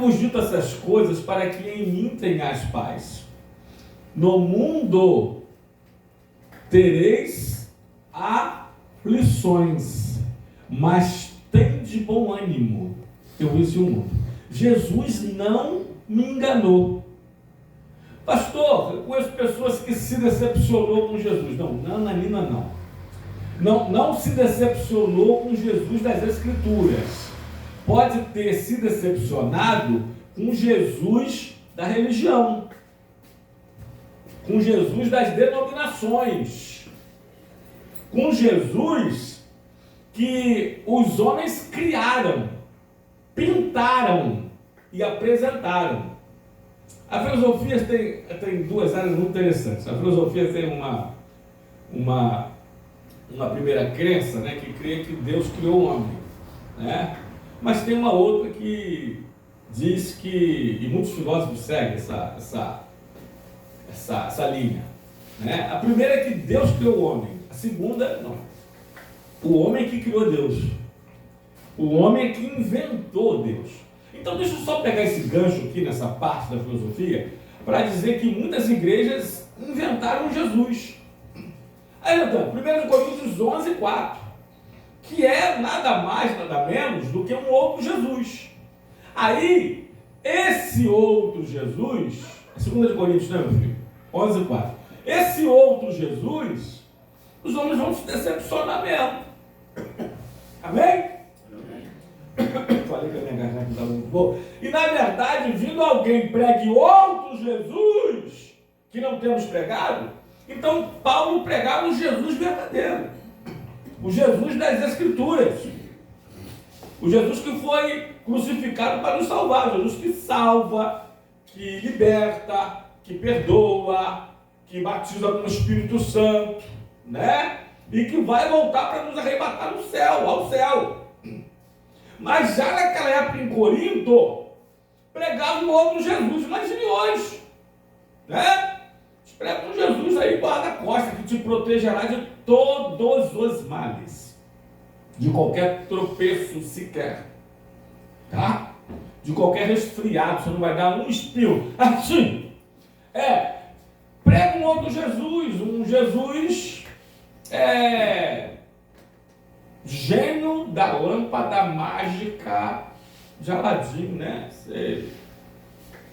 vos dito essas coisas para que em mim tenhais paz. No mundo tereis aflições, mas tende bom ânimo. Eu venci o mundo. Jesus não me enganou. Pastor, eu conheço pessoas que se decepcionou com Jesus. Não, Nananina não. Não se decepcionou com Jesus das Escrituras. Pode ter se decepcionado com Jesus da religião, com Jesus das denominações, com Jesus que os homens criaram, pintaram e apresentaram. A filosofia tem duas áreas muito interessantes. A filosofia tem uma primeira crença, né, que crê que Deus criou o homem, né? Mas tem uma outra que diz que, e muitos filósofos seguem essa linha, né? A primeira é que Deus criou o homem. A segunda, não. O homem que criou Deus. O homem é que inventou Deus. Então deixa eu só pegar esse gancho aqui nessa parte da filosofia para dizer que muitas igrejas inventaram Jesus. Aí então, 1 Coríntios 11:4, que é nada mais, nada menos do que um outro Jesus. Aí, esse outro Jesus, 2 Coríntios, né, meu filho? 11:4. Esse outro Jesus, os homens vão se decepcionar mesmo. Amém? Falei que a minha garganta estava muito boa. E na verdade, vindo alguém pregue outro Jesus que não temos pregado, então Paulo pregava o Jesus verdadeiro, o Jesus das Escrituras, o Jesus que foi crucificado para nos salvar, o Jesus que salva, que liberta, que perdoa, que batiza com o Espírito Santo, né? E que vai voltar para nos arrebatar no céu, ao céu. Mas já naquela época em Corinto, pregavam outro Jesus. Imagine hoje, né? Prega um Jesus aí, guarda-costa, que te protegerá de todos os males, de qualquer tropeço sequer, tá? De qualquer resfriado, você não vai dar um espirro. Assim, prega um outro Jesus, um Jesus gênio da lâmpada mágica de Aladim, né? Você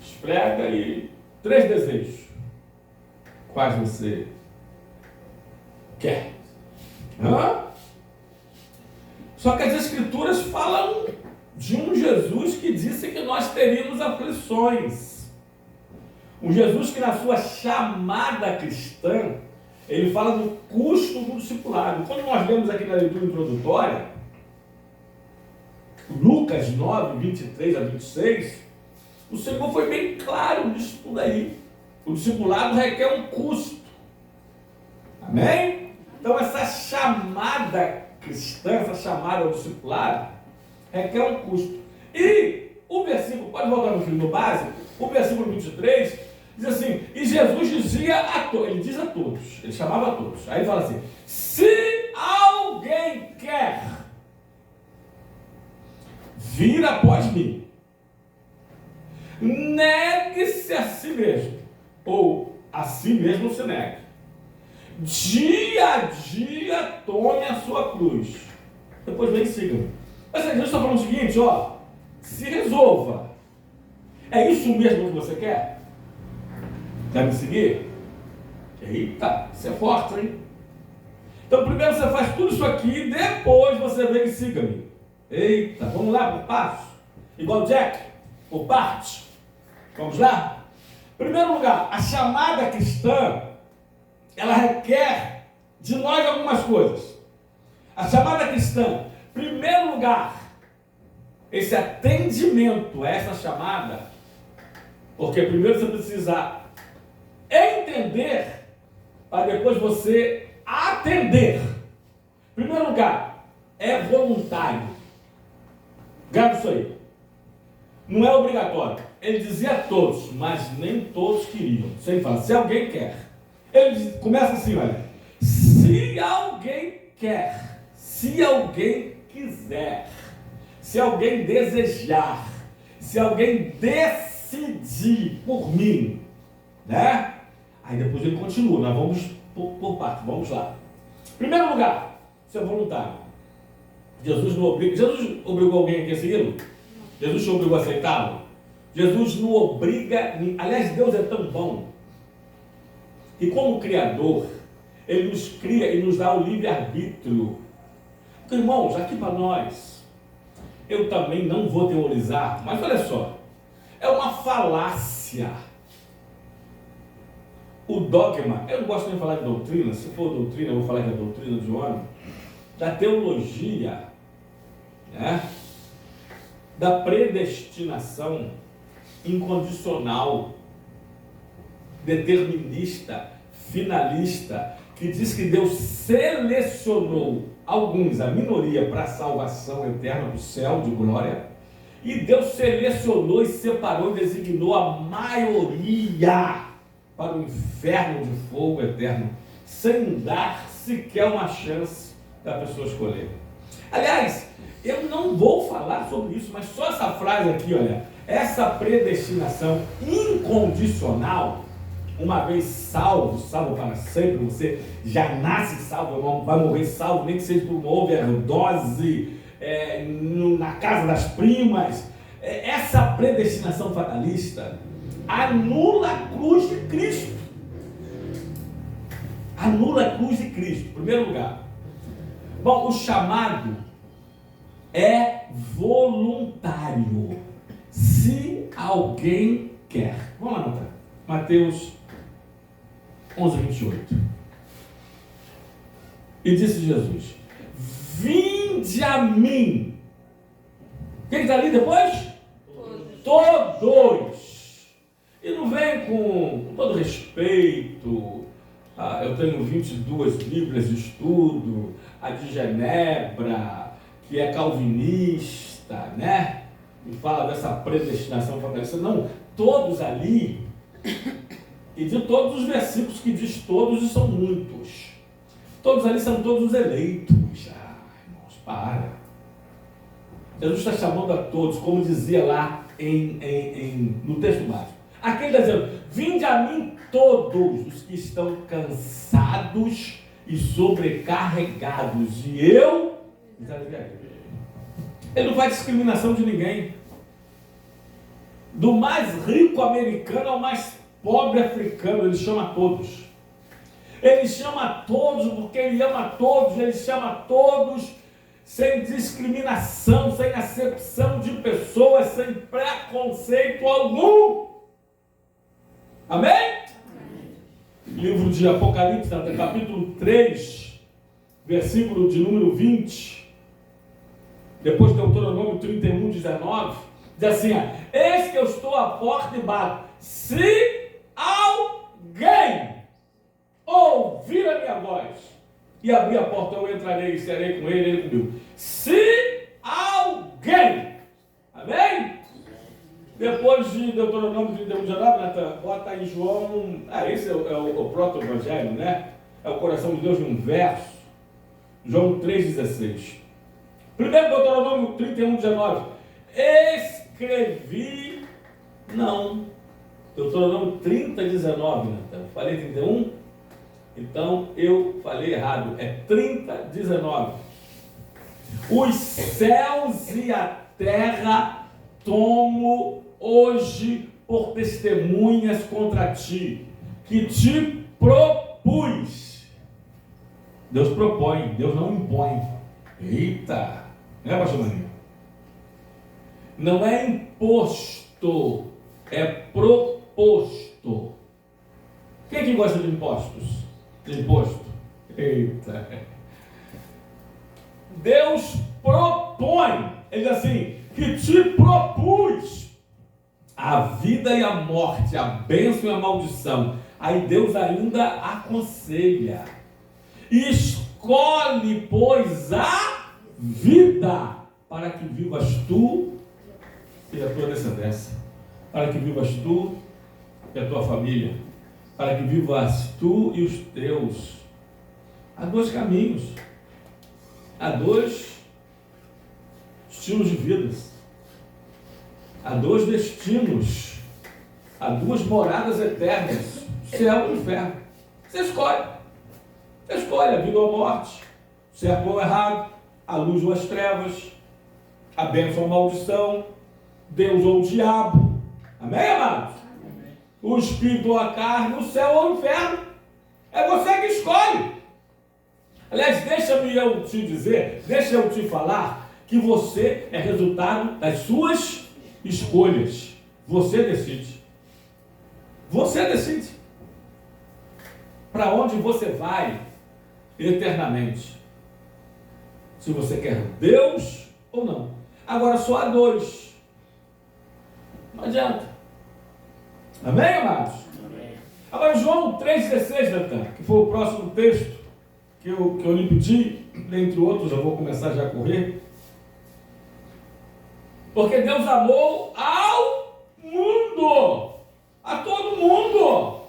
esfrega e 3 desejos. Quais você quer? Só que as Escrituras falam de um Jesus que disse que nós teríamos aflições. Um Jesus que na sua chamada cristã, ele fala do custo do discipulado. Quando nós lemos aqui na leitura introdutória, Lucas 9, 23 a 26, o Senhor foi bem claro nisso tudo aí. O discipulado requer um custo. Amém? Então essa chamada cristã, essa chamada ao discipulado, requer um custo. E o versículo, pode voltar no filho no básico, o versículo 23, diz assim, e Jesus dizia a todos, ele diz a todos, ele chamava a todos. Aí ele fala assim, se alguém quer vir após mim, negue-se a si mesmo. Ou a si mesmo se negue. Dia a dia tome a sua cruz. Depois vem e siga. Mas Jesus está falando o seguinte, se resolva. É isso mesmo que você quer? Quer me seguir? Eita, isso é forte, hein? Então primeiro você faz tudo isso aqui, depois você vem e siga-me. Eita, vamos lá, por passo. Igual Jack, por parte. Vamos lá? Em primeiro lugar, a chamada cristã, ela requer de nós algumas coisas. A chamada cristã, em primeiro lugar, esse atendimento a essa chamada, porque primeiro você precisa entender, para depois você atender. Em primeiro lugar, é voluntário. Grava isso aí. Não é obrigatório. Ele dizia a todos, mas nem todos queriam. Você fala, se alguém quer. Ele começa assim, olha. Se alguém quer, se alguém quiser, se alguém desejar, se alguém decidir por mim, né? Aí depois ele continua, nós vamos por parte, vamos lá. Primeiro lugar, você é voluntário. Jesus obrigou alguém aqui a segui-lo? Jesus te obrigou a aceitá-lo? Jesus não obriga, aliás, Deus é tão bom, que como Criador, Ele nos cria e nos dá o livre-arbítrio. Então, irmãos, aqui para nós, eu também não vou teorizar, mas olha só, é uma falácia. O dogma, eu não gosto nem de falar de doutrina, se for doutrina, eu vou falar que é doutrina de homem, da teologia, né? Da predestinação incondicional, determinista, finalista, que diz que Deus selecionou alguns, a minoria, para a salvação eterna do céu de glória, e Deus selecionou e separou e designou a maioria para o inferno de fogo eterno, sem dar sequer uma chance da pessoa escolher. Aliás, eu não vou falar sobre isso, mas só essa frase aqui, olha, essa predestinação incondicional, uma vez salvo, salvo para sempre, você já nasce salvo, vai morrer salvo, nem que seja por uma overdose, na casa das primas. Essa predestinação fatalista anula a cruz de Cristo. Anula a cruz de Cristo, em primeiro lugar. Bom, o chamado é voluntário, se alguém quer. Vamos lá, Natália. Mateus 11:28. E disse Jesus: vinde a mim. Quem está ali depois? Todos. E não vem com todo respeito. Eu tenho 22 Bíblias de estudo, a de Genebra, que é calvinista, né? E fala dessa predestinação fatalista. Não, todos ali, e de todos os versículos que diz todos, e são muitos. Todos ali são todos os eleitos. Irmãos, para. Jesus está chamando a todos, como dizia lá no texto básico. Aqui ele está dizendo: vinde a mim todos os que estão cansados e sobrecarregados, e eu lhes aliviarei. Ele não faz discriminação de ninguém. Do mais rico americano ao mais pobre africano, ele chama a todos. Ele chama a todos porque ele ama a todos, ele chama a todos sem discriminação, sem acepção de pessoas, sem preconceito algum. Amém? Amém. Livro de Apocalipse, capítulo 3, versículo de número 20. Depois de Deuteronômio 31:19, diz assim: eis que eu estou à porta e bato. Se alguém ouvir a minha voz e abrir a porta, eu entrarei e serei com ele, ele comigo. Se alguém, amém? Depois de Deuteronômio 31:19, bota em João, esse é o proto-evangelho, né? É o coração de Deus em um verso. João 3,16. Primeiro Deuteronômio 31:19. Escrevi, não. Deuteronômio 30:19, Natan. Falei 31? Então eu falei errado. É 30:19. Os céus e a terra tomo hoje por testemunhas contra ti, que te propus. Deus propõe, Deus não impõe. Eita! Não é, pastor Marinho? Não é imposto, é proposto. Quem é que gosta de impostos? De imposto? Eita! Deus propõe, ele diz assim, que te propus a vida e a morte, a bênção e a maldição. Aí Deus ainda aconselha. Escolhe, pois, a vida, para que vivas tu e a tua descendência, para que vivas tu e a tua família, para que vivas tu e os teus. Há dois caminhos, há dois estilos de vida. há dois destinos, há duas moradas eternas, o céu e o inferno. Você escolhe. Você escolhe a vida ou a morte, o certo ou o errado, a luz ou as trevas, a bênção ou a maldição, Deus ou o diabo. Amém, amados? Amém. O espírito ou a carne, o céu ou o inferno. É você que escolhe. Aliás, deixa-me eu te dizer, deixa eu te falar que você é resultado das suas escolhas. Você decide. Você decide. Para onde você vai eternamente. Se você quer Deus ou não. Agora só há dois. Não adianta. Amém, amados? Amém. Agora João 3,16, Natan, que foi o próximo texto que eu lhe pedi, dentre outros, eu vou começar já a correr. Porque Deus amou ao mundo, a todo mundo,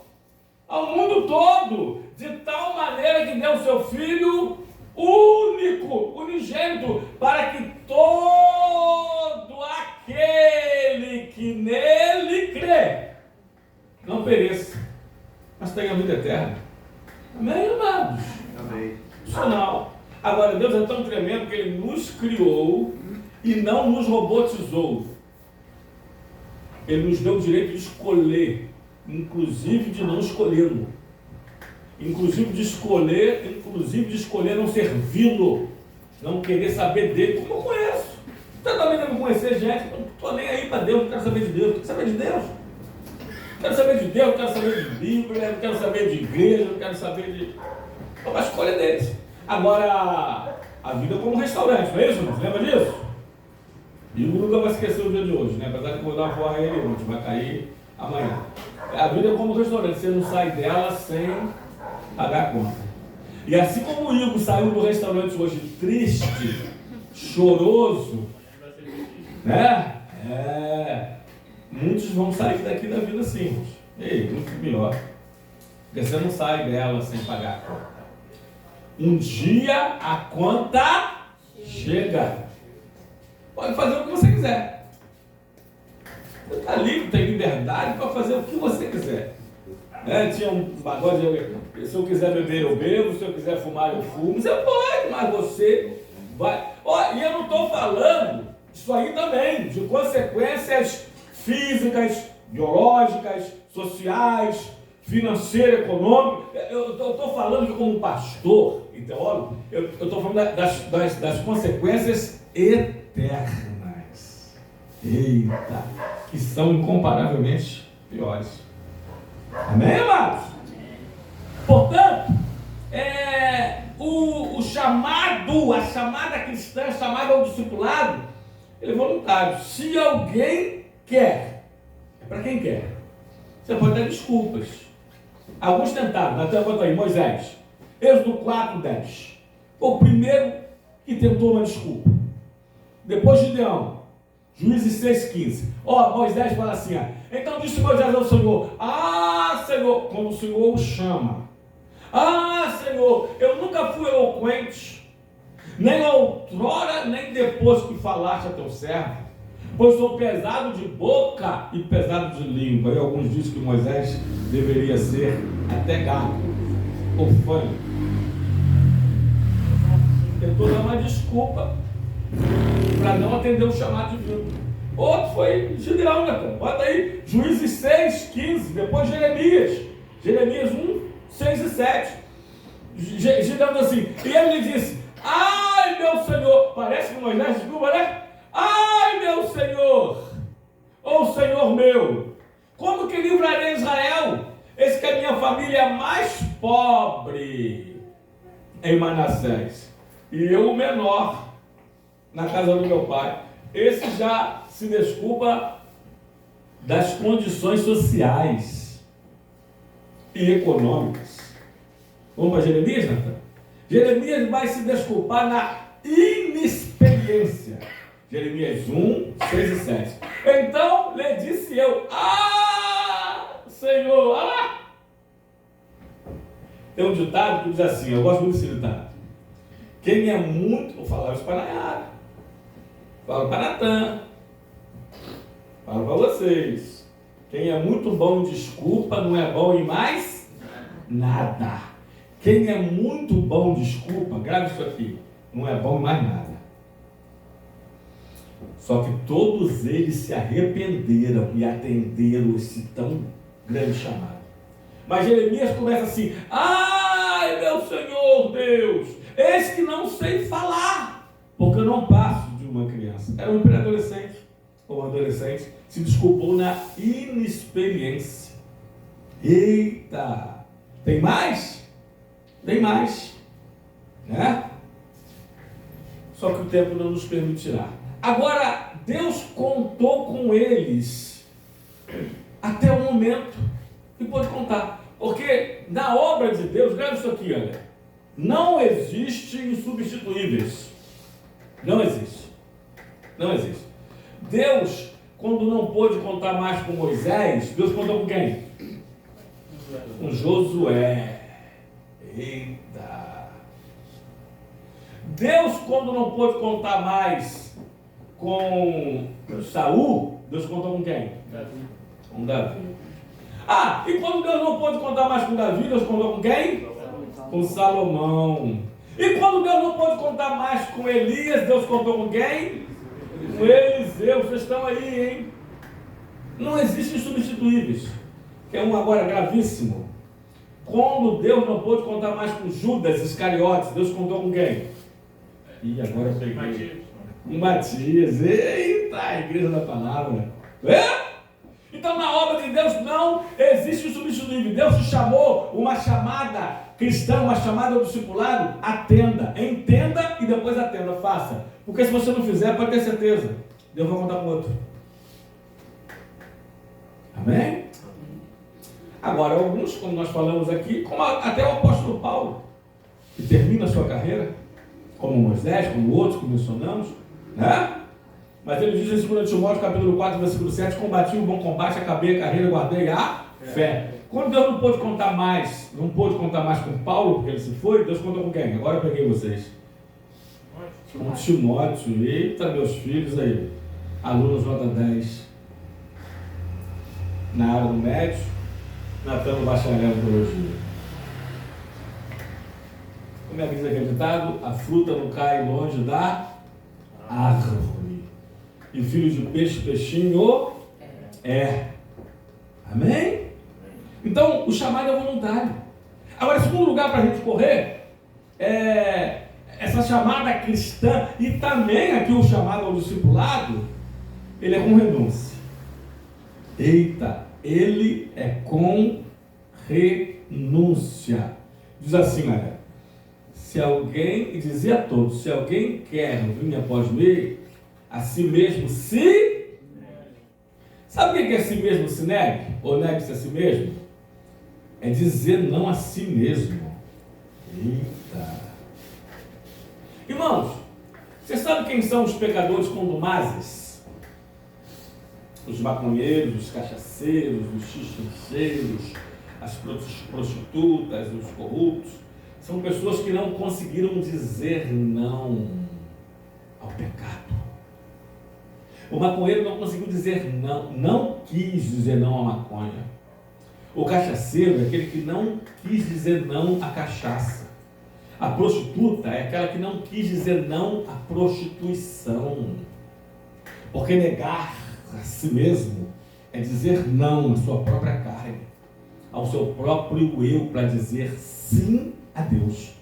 ao mundo todo, de tal maneira que deu seu Filho único, unigênito, para que todo aquele que nele crê não pereça, mas tenha vida eterna. Amém, amados? Amém. Não. Agora, Deus é tão tremendo que Ele nos criou e não nos robotizou. Ele nos deu o direito de escolher, inclusive de não escolhê-lo. Inclusive de escolher não servi-lo, não querer saber dele, como eu conheço. Você também deve conhecer gente, eu não estou nem aí para Deus, não quero saber de Deus, não quero saber de Deus. Quero saber de Deus, quero saber de Bíblia, não quero saber de igreja, não quero saber de... É uma escolha deles. Agora, a vida é como um restaurante, não é isso? Você lembra disso? E nunca vai esquecer o dia de hoje, né? Apesar de que eu vou dar uma forra a ele ontem, vai cair amanhã. A vida é como um restaurante, você não sai dela sem pagar a conta. E assim como o Igor saiu do restaurante hoje triste, choroso, né? Muitos vão sair daqui da vida assim. Ei, muito pior. Porque você não sai dela sem pagar a conta. Um dia a conta chega. Pode fazer o que você quiser. Você está livre, tem liberdade para fazer o que você quiser. Tinha um bagulho de, se eu quiser beber eu bebo, se eu quiser fumar eu fumo. Você pode, mas você vai. E eu não estou falando isso aí também, de consequências físicas, biológicas, sociais, financeiras, econômicas. Eu estou falando que como pastor e teólogo, eu estou falando das consequências eternas. Eita, que são incomparavelmente piores. Amém, amados? Portanto, o chamado, a chamada cristã, a chamada ao discipulado, ele é voluntário. Se alguém quer, é para quem quer. Você pode dar desculpas. Alguns tentaram, até bota aí, Moisés, Êxodo 4:10. Foi o primeiro que tentou uma desculpa. Depois Gideão, Juízes 6:15. Moisés fala assim, então disse Moisés ao Senhor, Senhor, quando o Senhor o chama, Senhor, eu nunca fui eloquente, nem outrora, nem depois que falaste a teu servo, pois sou pesado de boca e pesado de língua. E alguns dizem que Moisés deveria ser até gato ou fanho. Tentou dar uma desculpa para não atender o chamado divino. Outro foi Gideão, né? Bota aí, Juízes 6:15, depois Jeremias 1:6 e 7. Gideão diz assim, e ele lhe disse, ai meu Senhor, parece que Moisés desculpa, né? Ai meu Senhor, Senhor meu, como que livrarei Israel? Esse que é a minha família mais pobre em Manassés, e eu o menor na casa do meu pai. Esse já se desculpa das condições sociais e econômicas. Vamos para Jeremias, Natan? Jeremias vai se desculpar na inexperiência. Jeremias 1:6 e 7. Então lhe disse eu, Senhor, Tem um ditado que diz assim, eu gosto muito desse ditado. Quem é muito, vou falar isso para Nayara, falo para Natan. Falo para vocês. Quem é muito bom em desculpa não é bom em mais nada. Quem é muito bom em desculpa, grave isso aqui, não é bom em mais nada. Só que todos eles se arrependeram e atenderam esse tão grande chamado. Mas Jeremias começa assim: ai, meu Senhor Deus, eis que não sei falar, porque eu não passo de uma criança. Era um pré-adolescente, ou um adolescente, se desculpou na inexperiência. Eita! Tem mais? Tem mais. Né? Só que o tempo não nos permitirá. Agora, Deus contou com eles até o momento que pode contar. Porque na obra de Deus, grave isso aqui, olha, não existe insubstituíveis. Não existe. Não existe. Deus, quando não pôde contar mais com Moisés, Deus contou com quem? Com Josué. Eita! Deus, quando não pôde contar mais com Saul, Deus contou com quem? Com Davi. Ah, e quando Deus não pôde contar mais com Davi, Deus contou com quem? Com Salomão. E quando Deus não pôde contar mais com Elias, Deus contou com quem? Com Eliseu. Vocês estão aí, hein? Não existem substituíveis. Que é um agora gravíssimo. Quando Deus não pôde contar mais com Judas Iscariotes, Deus contou com quem? E agora eu peguei. Com Matias. Eita, a igreja da palavra. É? Então, na obra de Deus não existe substituível. Deus te chamou uma chamada cristã, uma chamada ao discipulado. Atenda, entenda e depois atenda, faça. Porque se você não fizer, pode ter certeza, Deus vai contar com outro. Amém? Agora, alguns, como nós falamos aqui, como até o apóstolo Paulo, que termina a sua carreira, como Moisés, como outros que mencionamos, né? Mas ele diz em 2 Timóteo, capítulo 4, versículo 7, combati o bom combate, acabei a carreira, guardei a fé. Quando Deus não pôde contar mais com Paulo, porque ele se foi, Deus contou com quem? Agora eu peguei vocês. Com Timóteo. Eita, meus filhos aí, alunos nota 10, na área do médio, Natan no bacharel em teologia. Como é que diz aquele ditado? A fruta não cai longe da árvore. E filho de peixe, peixinho é. Amém? Então, o chamado é voluntário. Agora, segundo lugar para a gente correr, essa chamada cristã, e também aqui o chamado ao discipulado, ele é com renúncia. Eita, ele é com renúncia. Diz assim, olha, se alguém, e dizia a todos, se alguém quer vir após mim, a si mesmo se... Sabe o que é si mesmo se negue? Ou negue-se a si mesmo? É dizer não a si mesmo. Eita! Irmãos, vocês sabem quem são os pecadores contumazes? Os maconheiros, os cachaceiros, os xixincheiros, as prostitutas, os corruptos. São pessoas que não conseguiram dizer não ao pecado. O maconheiro não conseguiu dizer não, não quis dizer não à maconha. O cachaceiro é aquele que não quis dizer não à cachaça. A prostituta é aquela que não quis dizer não à prostituição. Porque negar a si mesmo é dizer não à sua própria carne, ao seu próprio eu, para dizer sim a Deus.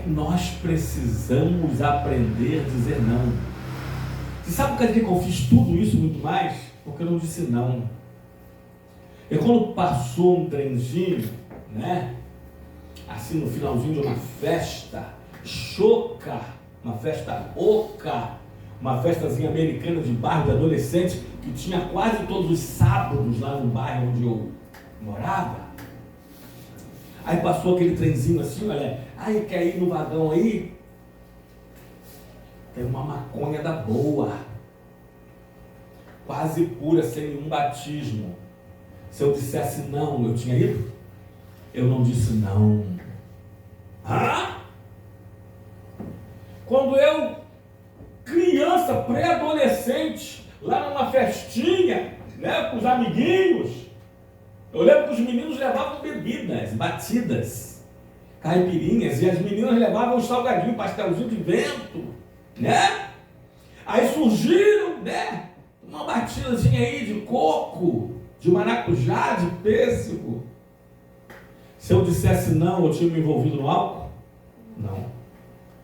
Nós precisamos aprender a dizer não. Você sabe por que eu fiz tudo isso muito mais? Porque eu não disse não. E quando passou um trenzinho, né? Assim no finalzinho de uma festa choca, uma festa oca, uma festazinha americana de bairro de adolescentes, que tinha quase todos os sábados lá no bairro onde eu morava. Aí passou aquele trenzinho assim, olha, aí quer ir no vagão aí? Tem uma maconha da boa, quase pura, sem nenhum batismo. Se eu dissesse não, eu tinha ido? Eu não disse não. Quando eu, criança, pré-adolescente, festinha, né, com os amiguinhos. Eu lembro que os meninos levavam bebidas, batidas, caipirinhas, e as meninas levavam salgadinho, pastelzinho de vento, né? Aí surgiram, né, uma batidazinha aí de coco, de maracujá, de pêssego. Se eu dissesse não, eu tinha me envolvido no álcool? Não.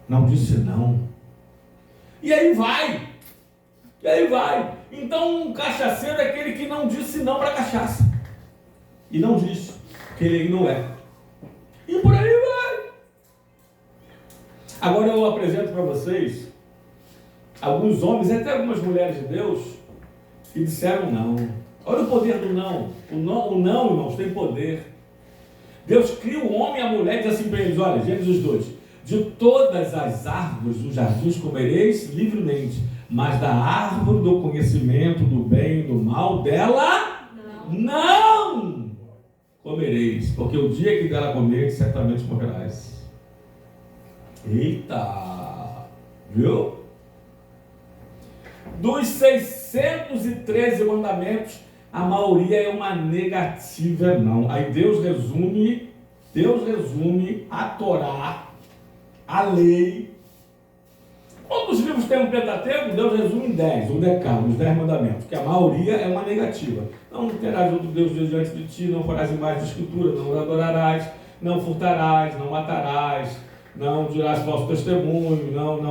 Não disse não. E aí vai. E aí vai. Então um cachaceiro é aquele que não disse não para cachaça. E não disse que ele não é. E por aí vai. Agora eu apresento para vocês alguns homens e até algumas mulheres de Deus que disseram não. Olha o poder do não. O não, irmãos, tem poder. Deus cria o homem e a mulher e diz assim para eles, olha, Gênesis 2, de todas as árvores do jardim comereis livremente, mas da árvore do conhecimento do bem e do mal, dela não comereis, porque o dia que dela comer, certamente morrerás. Eita! Viu? Dos 613 mandamentos, a maioria é uma negativa, não. Aí Deus resume a Torá, a lei. Quantos livros tem um Pentateuco? Deus resume em 10, o Decálogo, os 10 mandamentos, que a maioria é uma negativa. Não terás outro Deus diante de ti, não farás imagem de escultura, não adorarás, não furtarás, não matarás, não dirás falso testemunho, não.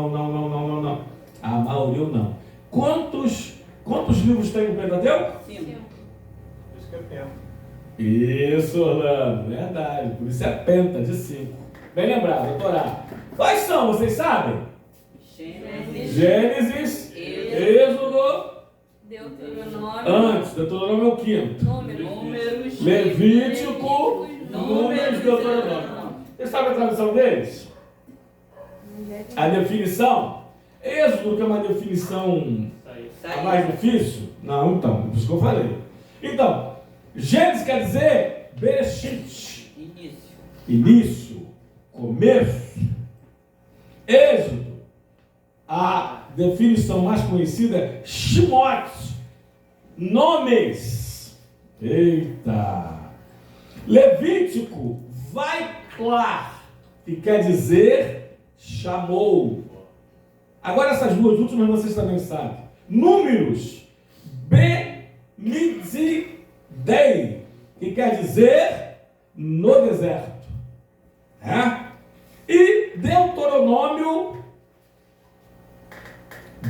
A maioria não. Quantos livros tem no Pentateuco? 5. Isso que é penta. Isso, Orlando, verdade. Por isso é penta de 5. Bem lembrado, a Torá. Quais são, vocês sabem? Gênesis, Êxodo, Deuteronômio, antes, Deuteronômio é o 5º. Números, Levítico, Números, Deuteronômio. Você sabe a tradução deles? A definição? Êxodo, que é uma definição a mais difícil? Não, então, por isso que eu falei. Então, Gênesis quer dizer Bereshit, início, começo. Êxodo, a definição mais conhecida é Shemot, nomes. Eita! Levítico, Vaiklar, que quer dizer chamou. Agora essas duas últimas vocês também sabem. Números, Bemididei, que quer dizer no deserto. E Deuteronômio,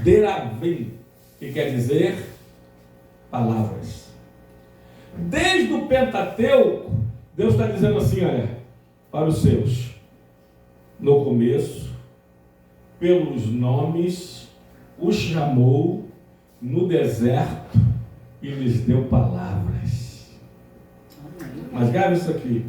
Deravim, que quer dizer palavras. Desde o Pentateuco, Deus está dizendo assim, olha, para os seus, no começo, pelos nomes, os chamou no deserto e lhes deu palavras. Mas grave isso aqui.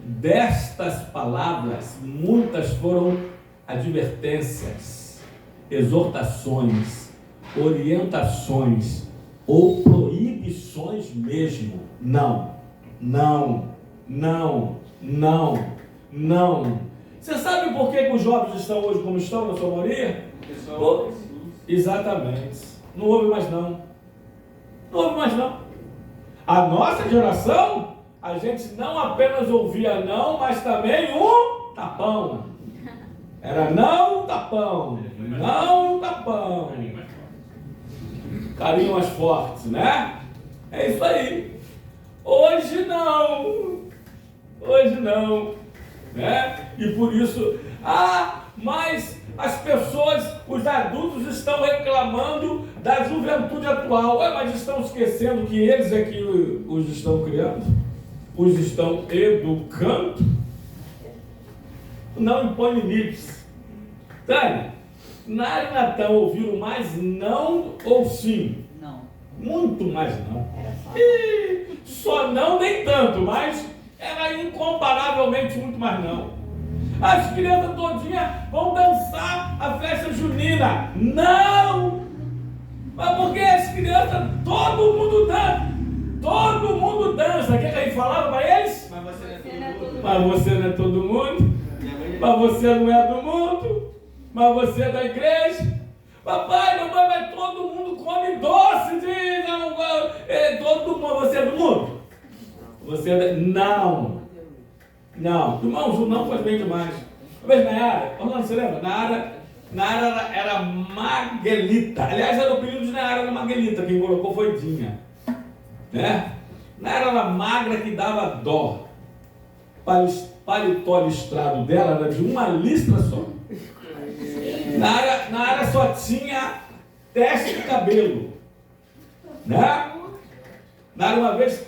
Destas palavras, muitas foram advertências, exortações, orientações ou proibições mesmo. Não. Você sabe por que os jovens estão hoje como estão, na sua maioria? Exatamente. Não houve mais não. A nossa geração, a gente não apenas ouvia não, mas também um tapão. Era não, tapão. Carinho mais forte, né? É isso aí. Hoje não. Né? E por isso, mas as pessoas, os adultos estão reclamando da juventude atual. Mas estão esquecendo que eles é que os estão criando, os estão educando. Não impõe limites. Tânia, Nara e Natan ouviram mais não ou sim? Não. Muito mais não. E só não, nem tanto, mas era incomparavelmente muito mais não. As crianças todinhas vão dançar a festa junina. Não! Mas porque as crianças, todo mundo dança. O que a gente falava para eles? Mas você não é todo mundo. Mas você não é todo mundo. Mas você não é do mundo. Mas você é da igreja. Papai, mamãe, mas todo mundo come doce de... todo mundo, você é do mundo? Você é da... Não. Irmãos, o não faz bem demais. Uma vez Nayara, Orlando, você lembra? Nayara era Maguelita. Aliás, era o apelido de Nayara era Maguelita. Quem colocou foi Dinha. Né? Nayara era magra que dava dó. Paletó listrado dela era de uma listra só. Nayara só tinha testa e cabelo. Né? Nayara uma vez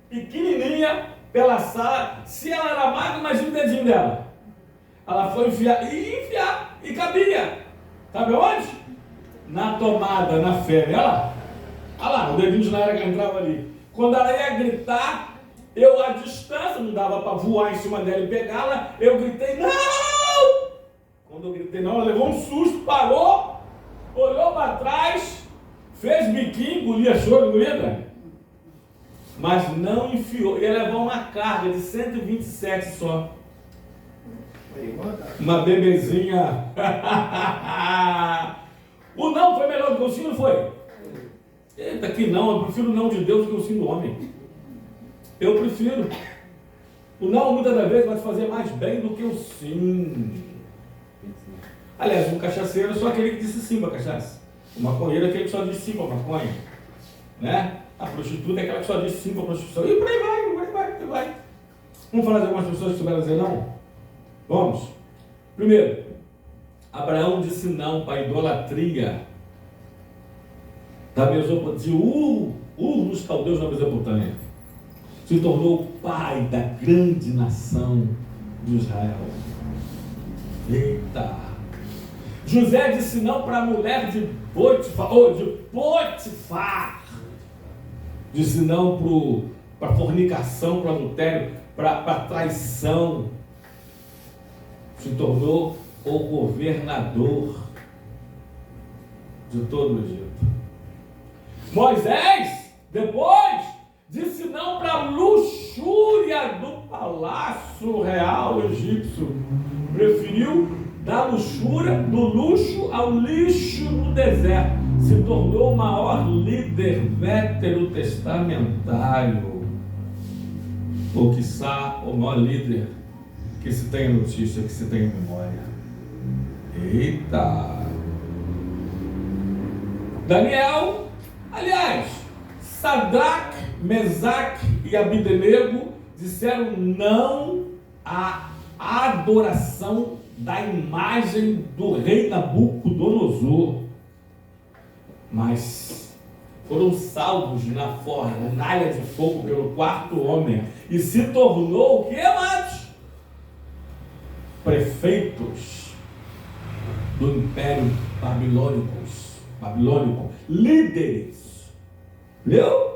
pequenininha pela sala. Se ela era magra, imagina o dedinho dela. Ela foi enfiar, e cabia. Sabe onde? Na tomada, na fêmea. Olha lá, o dedinho de Nayara que entrava ali. Quando ela ia gritar, eu à distância, não dava para voar em cima dela e pegá-la, eu gritei, não! Quando eu gritei não, ela levou um susto, parou, olhou para trás, fez biquinho, engolia choro, engolia, mas não enfiou. Ia levar uma carga de 127 só. Uma bebezinha. O não foi melhor do que o sim, não foi? Eita, que não, eu prefiro o não de Deus do que o sim do homem. Eu prefiro. O não muitas das vezes vai te fazer mais bem do que o sim. Aliás, um cachaceiro é só aquele que disse sim para cachaça. O maconheiro é aquele que só disse sim para maconha. Né? A prostituta é aquela que só disse sim para prostituição. E por aí vai. Vamos falar de algumas pessoas que souberam dizer não? Vamos. Primeiro, Abraão disse não para a idolatria da Mesopotâmia, de Ur dos caldeus na Mesopotâmia. Se tornou o pai da grande nação de Israel. Eita! José disse não para a mulher de Potifar. Disse não para a fornicação, para o adultério, para a traição. Se tornou o governador de todo o Egito. Moisés, depois, disse não para a luxúria do palácio real egípcio. Preferiu da luxúria, do luxo ao lixo no deserto. Se tornou o maior líder veterotestamentário. Ou quiçá o maior líder que se tem notícia, que se tem memória. Eita! Daniel, aliás, Sadraque, Mesaque e Abdenego disseram não à adoração da imagem do rei Nabucodonosor, mas foram salvos na fornalha de fogo pelo quarto homem e se tornou o que, amados? Prefeitos do Império Babilônico, líderes. Viu?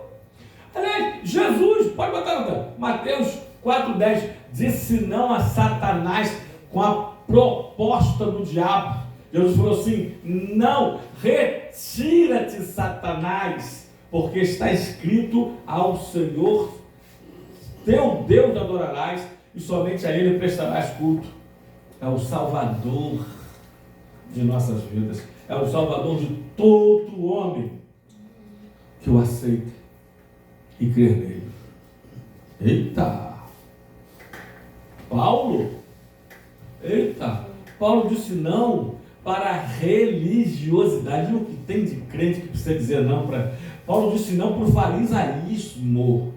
Aliás, Jesus, pode botar, Mateus 4,10, disse não a Satanás com a proposta do diabo. Jesus falou assim, não, retira-te, Satanás, porque está escrito, ao Senhor teu Deus adorarás e somente a Ele prestarás culto. É o Salvador de nossas vidas, é o Salvador de todo homem que o aceita e crer nele. Eita! Paulo disse não para a religiosidade. O que tem de crente que precisa dizer não para... Paulo disse não para o farisaísmo.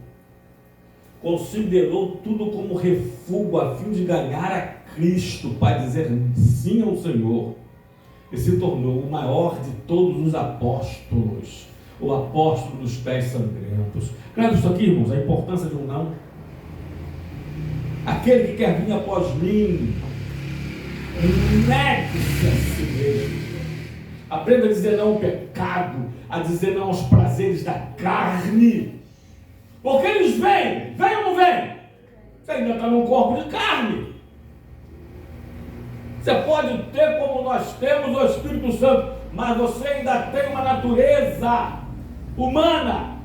Considerou tudo como refúgio a fim de ganhar a Cristo, para dizer sim ao Senhor. E se tornou o maior de todos os apóstolos, o apóstolo dos pés sangrentos. Claro isso aqui, irmãos, a importância de um não. Aquele que quer vir após mim, negue-se a si mesmo. Aprenda a dizer não ao pecado, a dizer não aos prazeres da carne. Porque eles vêm ou não vêm? Você ainda está num corpo de carne. Você pode ter como nós temos o Espírito Santo, mas você ainda tem uma natureza humana.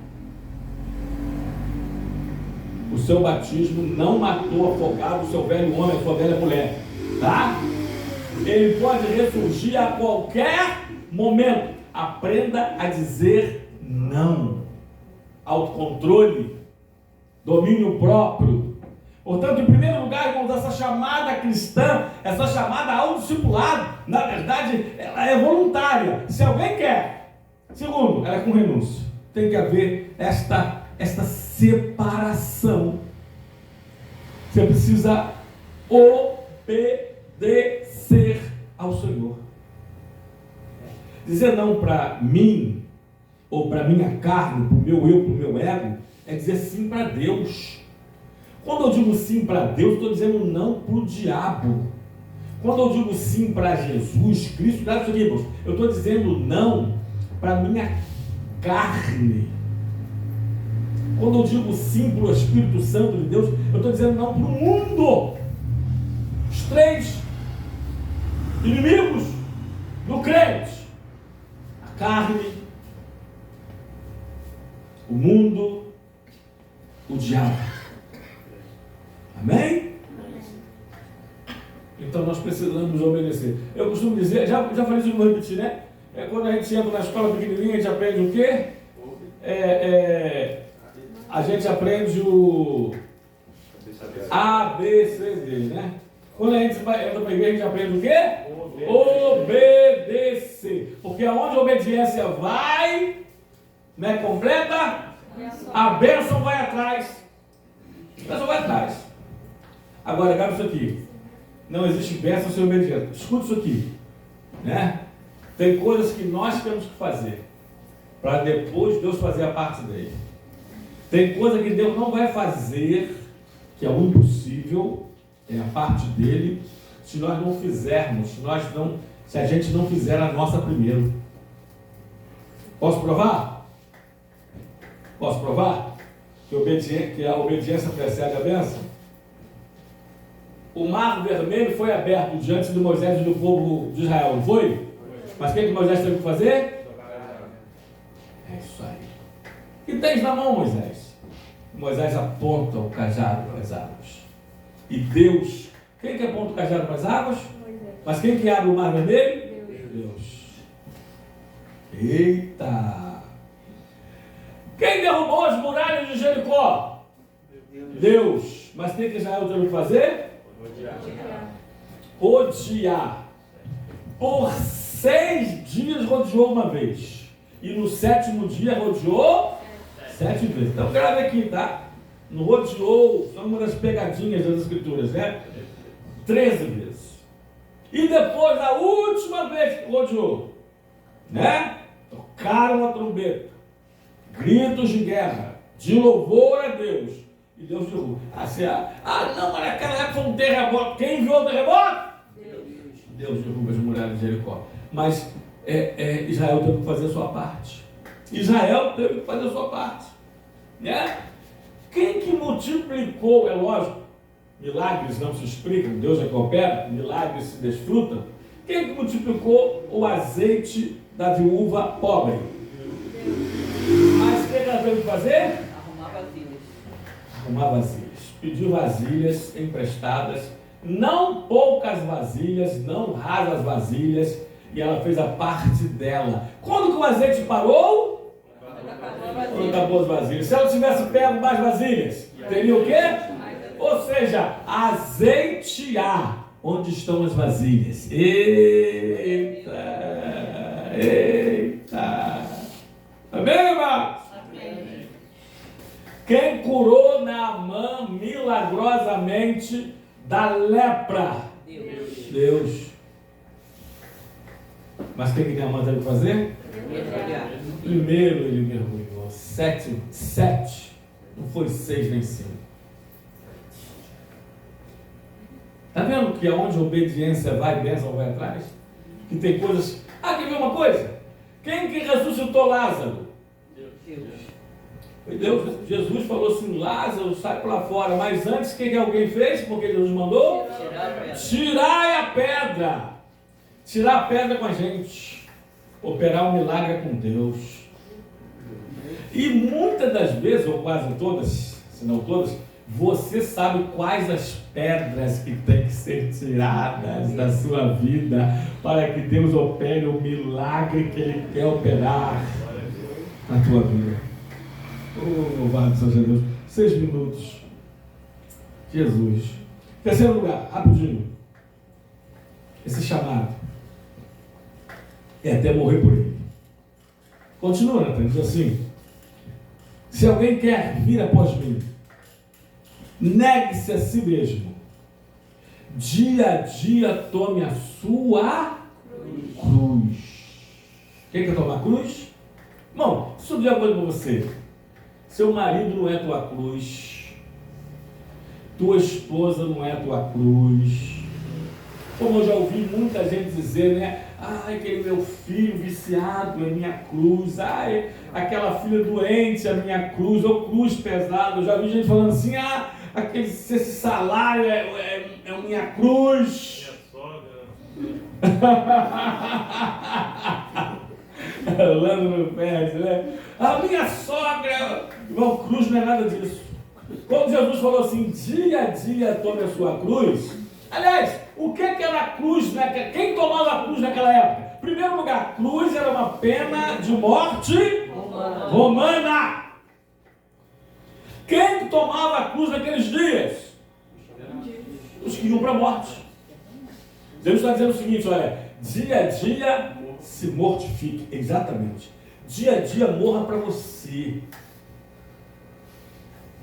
O seu batismo não matou afogado o seu velho homem, a sua velha mulher, tá? Ele pode ressurgir a qualquer momento, aprenda a dizer não. Autocontrole, domínio próprio. Portanto, em primeiro lugar, irmãos, essa chamada cristã, essa chamada ao discipulado, na verdade, ela é voluntária. Se alguém quer. Segundo, ela é com renúncia. Tem que haver esta separação. Você precisa obedecer ao Senhor. Dizer não para mim, ou para minha carne, para o meu eu, para o meu ego, é dizer sim para Deus. Quando eu digo sim para Deus, estou dizendo não para o diabo. Quando eu digo sim para Jesus Cristo, eu estou dizendo não para a minha carne. Quando eu digo sim para o Espírito Santo de Deus, eu estou dizendo não para o mundo. Os três inimigos do crente: a carne, o mundo, o diabo. Amém? Então nós precisamos obedecer. Eu costumo dizer, já falei isso, não vou repetir, né? Quando a gente entra na escola pequenininha, a gente aprende o quê? A gente aprende o A, B, C, D, né? Quando a gente entra para a igreja, a gente aprende o quê? Obedecer. Porque aonde a obediência vai, né, completa, a bênção vai atrás. A bênção vai atrás. Agora, grava isso aqui. Não existe bênção sem obediência. Escuta isso aqui, né? Tem coisas que nós temos que fazer para depois Deus fazer a parte dele. Tem coisa que Deus não vai fazer, que é o impossível, é a parte dele, se nós não fizermos, se a gente não fizer a nossa primeiro. Posso provar? Posso provar? Que a obediência precede a bênção? O mar vermelho foi aberto diante de Moisés e do povo de Israel, não foi? Mas o que Moisés teve que fazer? É isso aí. E tens na mão, Moisés? Moisés aponta o cajado para as águas. E Deus, quem que aponta o cajado para as águas? Moisés. Mas quem que abre o mar vermelho? Deus. Eita! Quem derrubou as muralhas de Jericó? Deus. Mas o que Israel teve que fazer? Odiar. Por 6 dias rodeou uma vez. E no 7º dia rodeou 7 vezes. Então grave aqui, tá? No rodeou, são uma das pegadinhas das escrituras, né? 13 vezes. E depois, a última vez que rodeou, né? Tocaram a trombeta. Gritos de guerra, de louvor a Deus. E Deus derruba. Não, mas naquela época foi um terremoto. Quem viu o terremoto? Deus derruba as muralhas de Jericó. Mas Israel teve que fazer a sua parte. Israel teve que fazer a sua parte. Né? Quem que multiplicou, é lógico, milagres não se explicam, Deus é que opera, milagres se desfrutam. Quem que multiplicou o azeite da viúva pobre? Mas o que ela teve que fazer? Arrumar vasilhas. Pediu vasilhas emprestadas, não poucas vasilhas, não raras vasilhas, e ela fez a parte dela. Quando que o azeite parou? Quando acabou as vasilhas. Se ela tivesse pego mais vasilhas, teria o quê? Ou seja, azeitear onde estão as vasilhas. Eita! Amém, irmãos? Amém. Quem curou Naamã milagrosamente da lepra? Deus. Mas o que Naamã teve que fazer? Primeiro ele mergulhou. 7, não foi 6 nem 5. Está vendo que aonde a obediência vai, bênção vai atrás? Que tem coisas. Quer ver uma coisa? Quem que ressuscitou Lázaro? Deus. Foi Deus. Jesus falou assim: Lázaro, sai para lá fora. Mas antes, o que alguém fez? Porque Jesus mandou? Tirai a pedra. Tirar a pedra com a gente. Operar um milagre com Deus. E muitas das vezes, ou quase todas, se não todas, Você sabe quais as pedras que têm que ser tiradas da sua vida para que Deus opere o milagre que Ele quer operar na tua vida. Oh, louvado seja Deus. 6 minutos. Jesus. Terceiro lugar, rapidinho. Esse chamado é até morrer por Ele. Continua, Natan, diz assim: se alguém quer vir após mim, negue-se a si mesmo. Dia a dia tome a sua cruz. Quem quer tomar a cruz? Irmão, deixa eu dizer uma coisa para você. Seu marido não é tua cruz. Tua esposa não é tua cruz. Como eu já ouvi muita gente dizer, né? Ai, aquele meu filho viciado é minha cruz. Ai, aquela filha doente é minha cruz. Ou cruz pesada. Eu já vi gente falando assim, esse salário é minha cruz. Minha sogra. Lando no pé, né? A minha sogra. Irmão, cruz não é nada disso. Quando Jesus falou assim, dia a dia tome a sua cruz. Aliás, o que era a cruz? Né? Quem tomava a cruz naquela época? Em primeiro lugar, a cruz era uma pena de morte romana. Quem tomava a cruz naqueles dias? Os que iam para a morte. Deus está dizendo o seguinte, olha, dia a dia se mortifique. Exatamente. Dia a dia morra para você.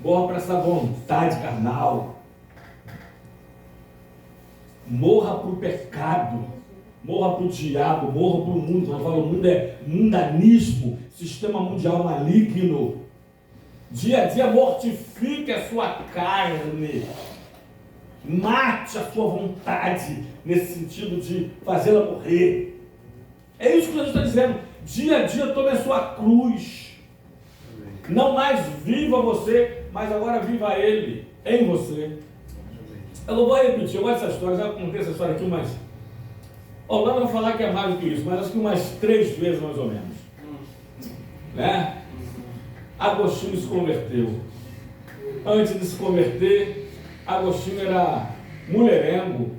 Morra para essa vontade carnal. Morra para o pecado. Morra para o diabo. Morra para o mundo. Quando eu falo, o mundo é mundanismo, sistema mundial maligno. Dia a dia mortifique a sua carne. Mate a sua vontade, nesse sentido de fazê-la morrer. É isso que Jesus está dizendo. Dia a dia tome a sua cruz. Não mais viva você, mas agora viva Ele em você. Eu não vou repetir, eu gosto dessa história, já contei essa história aqui umas... Lá não vou falar que é mais do que isso, mas acho que umas 3 vezes mais ou menos. Né? Agostinho se converteu. Antes de se converter, Agostinho era mulherengo,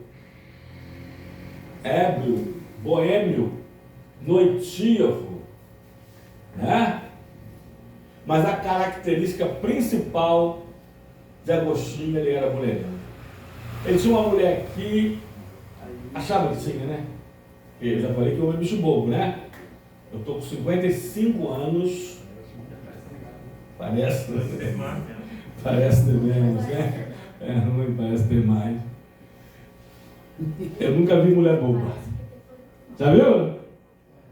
ébrio, boêmio, noitíaco, né? Mas a característica principal de Agostinho, ele era mulherengo. Ele tinha uma mulher que achava que tinha, né? Eu já falei que eu era bicho bobo, né? Eu estou com 55 anos. Parece ter menos, né? Não parece ter mais. Eu nunca vi mulher boba. Já viu?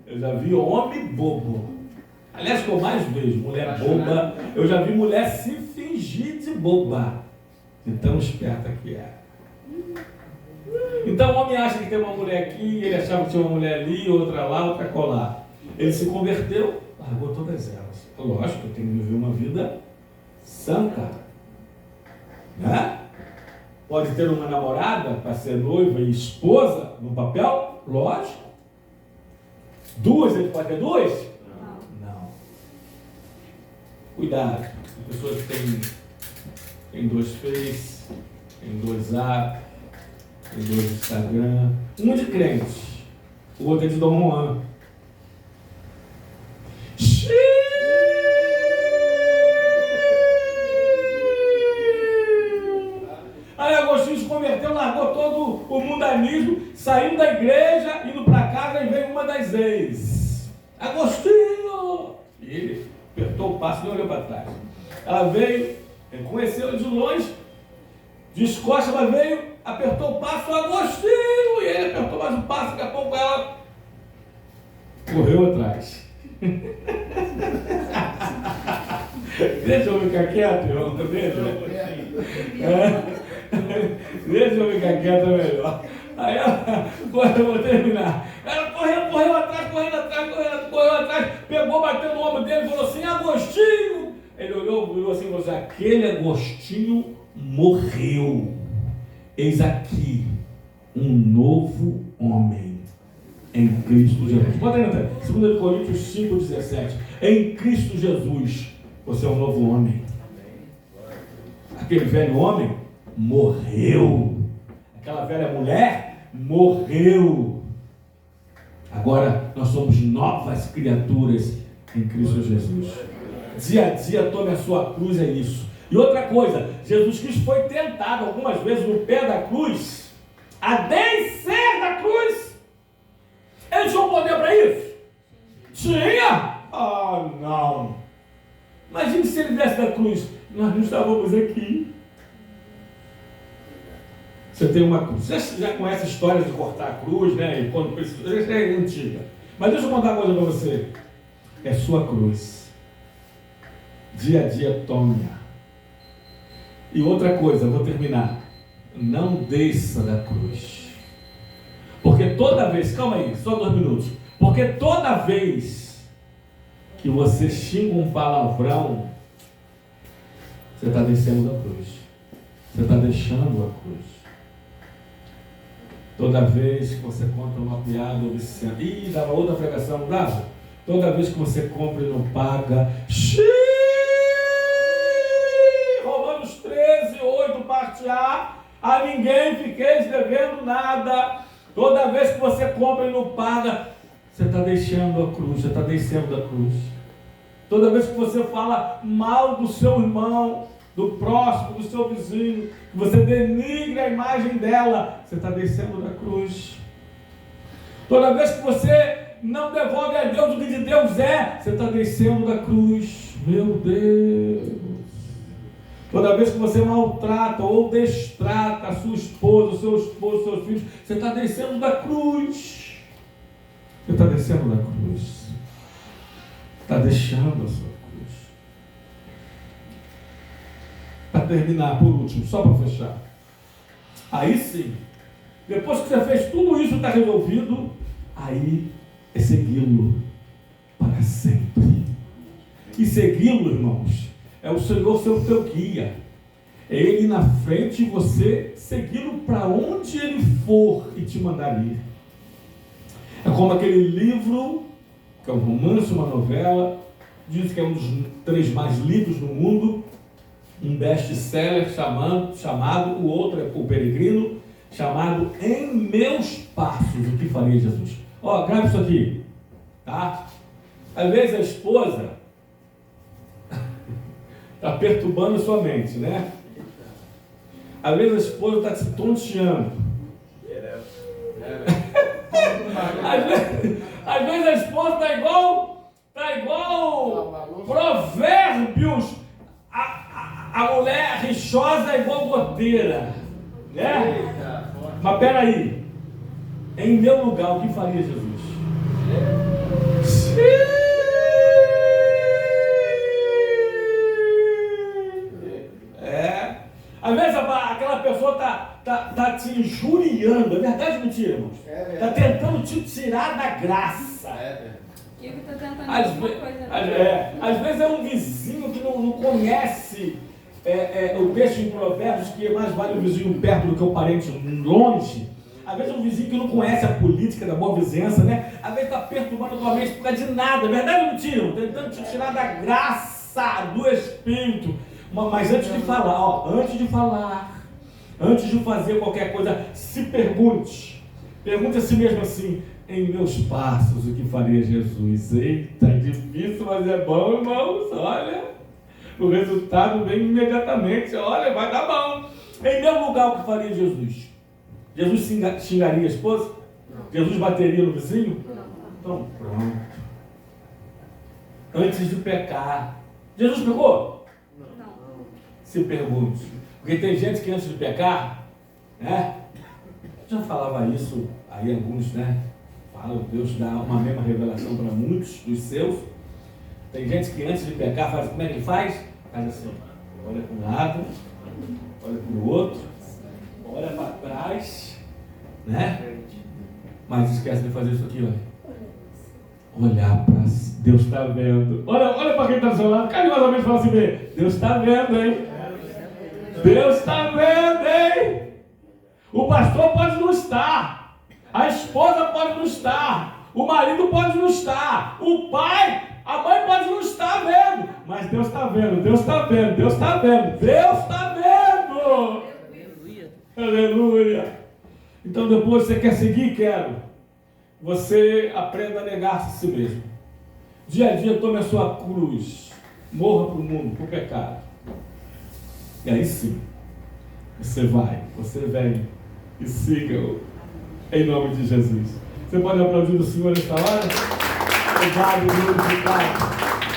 Eu já vi homem bobo. Aliás, o que eu mais vejo, mulher boba, eu já vi mulher se fingir de boba. De tão esperta que é. Então o homem acha que tem uma mulher aqui, ele achava que tinha uma mulher ali, outra lá, outra colar. Ele se converteu, largou todas elas. Lógico, eu tenho que viver uma vida santa. Né? Pode ter uma namorada para ser noiva e esposa no papel? Lógico. 2, ele pode ter 2? Não. Cuidado. Pessoas que têm 2 Face, tem 2 Zap, tem 2 Instagram. Um de crente, o outro é de Dom Juan. Aí Agostinho se converteu, largou todo o mundanismo, saindo da igreja, indo para casa e veio uma das ex. Agostinho! E ele apertou o passo e não olhou para trás. Ela veio, ele conheceu de longe, descosta, mas veio, apertou o passo, Agostinho! E ele apertou mais o passo, daqui a pouco ela correu atrás. Deixa eu ficar quieto, irmão, deixa eu ficar quieto, é melhor. Aí ela, eu vou terminar. Ela correu atrás, pegou, bateu no ombro dele e falou assim, Agostinho! Ele olhou assim e falou assim, aquele Agostinho morreu. Eis aqui um novo homem em Cristo Jesus. Pode entrar. 2 Coríntios 5,17. Em Cristo Jesus, você é um novo homem. aquele velho homem morreu. Aquela velha mulher morreu. Agora nós somos novas criaturas em Cristo Jesus. Dia a dia tome a sua cruz, é isso. E outra coisa, Jesus Cristo foi tentado algumas vezes no pé da cruz a descer da cruz. Ele tinha poder para isso? Tinha? Ah, não. Imagine se ele desce da cruz. Nós não estávamos aqui. Você tem uma cruz. Você já conhece a história de cortar a cruz, né? E quando precisa. Essa é antiga. Mas deixa eu contar uma coisa para você. É sua cruz. Dia a dia tome-a. E outra coisa, vou terminar. Não desça da cruz. Porque toda vez, calma aí, só 2 minutos. Porque toda vez que você xinga um palavrão, você está descendo da cruz. Você está deixando a cruz. Toda vez que você conta uma piada obscena. Ih, dava outra pregação, não dava? Toda vez que você compra e não paga. Romanos 13:8, parte A ninguém fiqueis devendo nada. Toda vez que você compra e não paga, você está deixando a cruz, você está descendo da cruz. Toda vez que você fala mal do seu irmão, do próximo, do seu vizinho, que você denigre a imagem dela, você está descendo da cruz. Toda vez que você não devolve a Deus o que de Deus é, você está descendo da cruz. Meu Deus! Toda vez que você maltrata ou destrata a sua esposa, o seu esposo, seus filhos, você está descendo da cruz. Você está descendo da cruz. Está deixando a sua cruz. Para terminar, por último, só para fechar. Aí sim, depois que você fez tudo isso, está resolvido, aí é segui-lo para sempre. E segui-lo, irmãos, é o Senhor ser o teu guia. É Ele na frente e você segui-lo para onde Ele for e te mandar ir. É como aquele livro, que é um romance, uma novela, diz que é um dos 3 mais lidos no mundo, um best-seller chamado, o outro é O Peregrino, chamado Em Meus Passos, o que faria Jesus. Ó, grava isso aqui, tá? Às vezes a esposa está perturbando a sua mente, né? Às vezes a esposa está te tonteando. Às vezes a esposa está igual Provérbios. A mulher rixosa é igual goteira, né? Mas peraí, em meu lugar, o que faria Jesus? Às vezes aquela pessoa está te injuriando, é verdade ou mentira, irmãos? Está tentando te tirar da graça. Ele está tentando Às alguma ve- coisa. Às vezes é um vizinho que não conhece o texto em Provérbios, que mais vale o vizinho perto do que o parente longe. Às vezes é um vizinho que não conhece a política da boa vizinhança, né? Às vezes está perturbando a tua mente por causa de nada, é verdade ou mentira? Tentando te tirar da graça do Espírito. Mas antes de falar, antes de fazer qualquer coisa, se pergunte. Pergunte a si mesmo assim: em meus passos, o que faria Jesus? Eita, é difícil, mas é bom, irmãos. Olha, o resultado vem imediatamente. Olha, vai dar bom. Em meu lugar, o que faria Jesus? Jesus xingaria a esposa? Não. Jesus bateria no vizinho? Não. Então, pronto. Antes de pecar. Jesus pecou? Não. Se pergunte. Porque tem gente que antes de pecar, né? Já falava isso, aí alguns, né? Falam, Deus dá uma mesma revelação para muitos dos seus. Tem gente que antes de pecar faz, como é que ele faz? Faz assim, olha para um lado, olha para o outro, olha para trás, né? Mas esquece de fazer isso aqui, olha. Olhar para Deus está vendo. Olha para quem está do seu lado, carinhosamente fala assim, Deus está vendo, hein? Deus está vendo, hein? O pastor pode não estar, a esposa pode não estar, o marido pode não estar, o pai, a mãe pode não estar vendo, mas Deus está vendo, Deus está vendo, Deus está vendo, Deus está vendo. Aleluia. Então depois você quer seguir? Quero. Você aprenda a negar-se a si mesmo. Dia a dia tome a sua cruz. Morra para o mundo, para o pecado. E aí sim, você vai, você vem e siga-o. Em nome de Jesus. Você pode aplaudir o Senhor nesta hora? Obrigado, glorificado.